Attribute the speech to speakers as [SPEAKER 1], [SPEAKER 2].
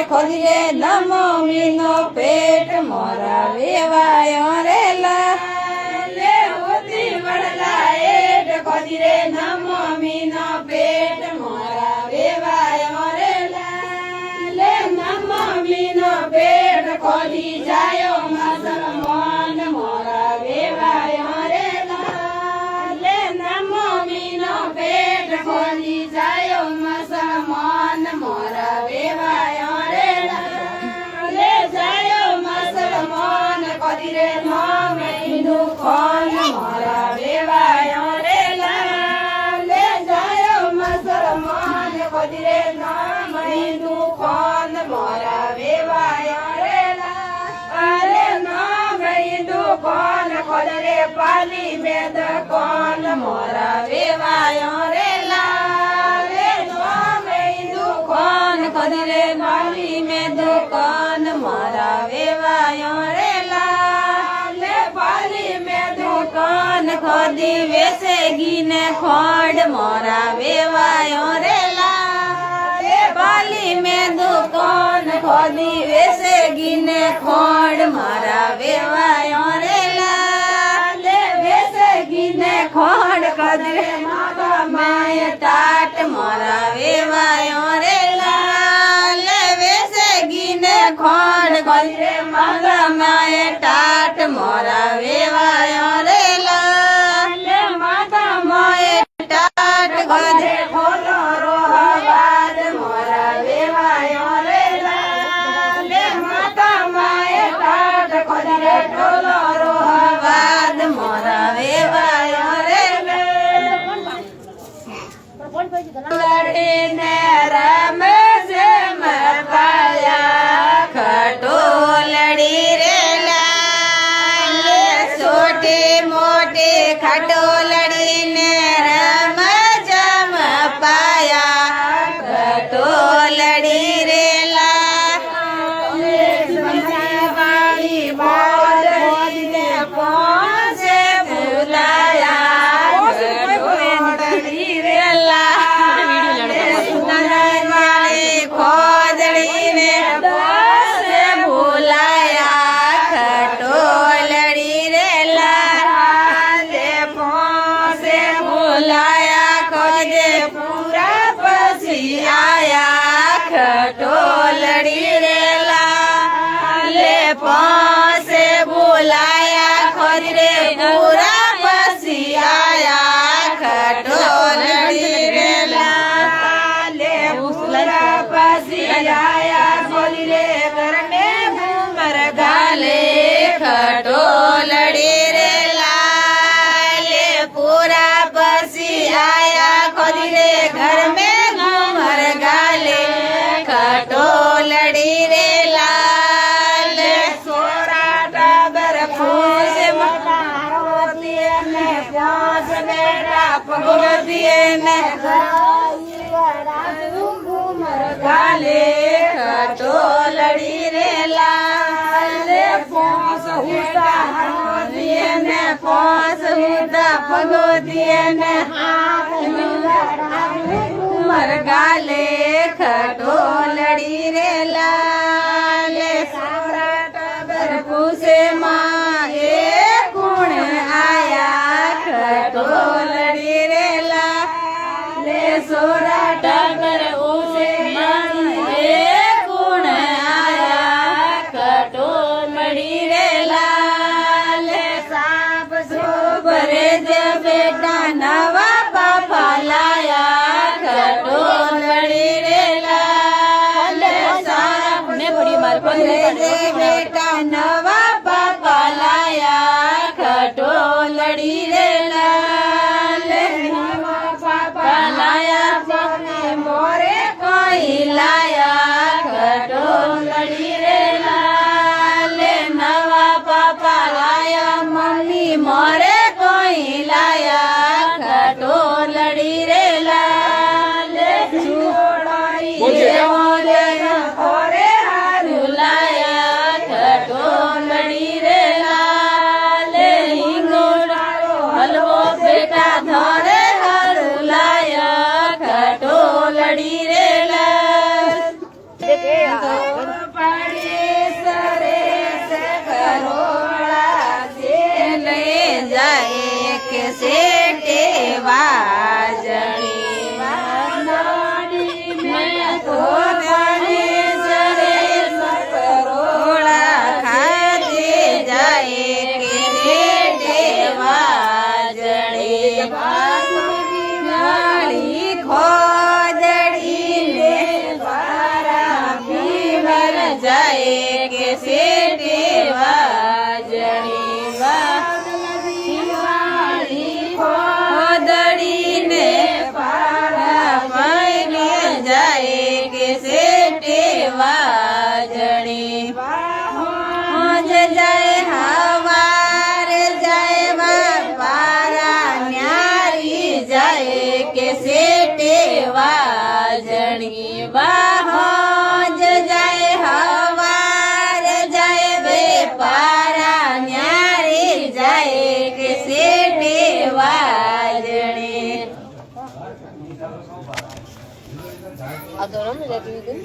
[SPEAKER 1] ખોદી રે નમમી નો પેટ મોરા વેવાયો રે લે હોતી વડલા એટ ખોદી રે નમમી નો પેટ મોરા વેવાયો રે લે નમમી નો પેટ ખોદી જાયો મુસલમાન મોરા વેવાયો રે લે નમમી નો પેટ ખોદી જાયો મુસલમાન મોરા વેવાયો રે લે જાયો મુસલમાન ખોદી રે નમે હિન્દુ કોન મોરા વેવાયો રે લે જાયો મુસલમાન ખોદી રે નમે હિન્દુ કોન મોરા વેવાયો રે અરે નમે હિન્દુ કોન ખોદ રે પાલી મેદ કોન મોરા વેવાયો રે લે નમે હિન્દુ કોન ખોદ રે પાલી મેદ કોન મોરા વેવાયો રે લે પાલી મેદ કોન ખોદી વેસે ગીને ખોડ મોરા વેવાયો રે લે પાલી મેદ કોન ખોદી વેસે ગીને ખોડ મારા વેવાયો રે લે વેસે ગીને ખોડ કદરે માગા માય ટાટ મારા વેવાયો રે લે વેસે ગીને ખોડ કદરે માગા માય ટાટ મારા વેવાયો રે લે માગા માય ટાટ કદરે ખોલો રોહવાદ મોરા વેવાયો રે લે માતા માય ટાટ કદરે ખોલો રોહવાદ મોરા વેવાયો રે લડીને રમે છે મપાયા ખટોલડી રે લે છોટી મોટી ખટોલડીને રમ જમ પાયા ખટોલડી રે વાળી બોલને પોસે ભૂલાયા ખટોલડી રે વાળી ખોદડીને પોસે ભૂલાયા ખટોલડી રે પોસે ભૂલાયા ખોદે પૂરા પછી આયા ખટોલડી રે લે પોસે ભૂલાયા ખોદે પૂરા પછી આયા ખટોલડી રે લે પૂરા પછી આયા ખોદી રે કરને ઘુમર ગાલે ખટોલડી રે લે પૂરા પછી આયા ખોદી રે ઘર में घूमर गाले खटोलड़ी रे લે સોરા ટાબર ફૂસ મકારોતી ને પ્યાસ બેટા પગોતી ને ઘુમર ગાલે ખટોલડી રે લે પોસ હુતા હરોતી ને પોસ હુતા પગોતી ને ઘુમર ગાલે ખટોલડી રે લે સોરા ટાબર પૂસે માં એ કોણ આયા ખટોલડી રે લે સોરા ટાબર પૂસે માં એ કોણ આયા ખટોલડી રે લે સાપ સોબરે જે બેટા નવા બાપા લાયા ખટોલડી રે લે સારા પોતાને સરે પરોળા ખાતે જાય કે શેઠે વાજણી વાળી ખોદડીને પારા પીવર જાય કે શેઠે વાજણી વાળી ખોદડીને પારા પીને જાય કે શેઠે વાજણી હોજ જાય હવાર જાય પારા ન્યારી જાય કે શેઠે વાજણી હોજ જાય હવાર જાય બે પારા ન્યારી જાય કે શેઠે વાજણી
[SPEAKER 2] આ તો રમી જતી હતી.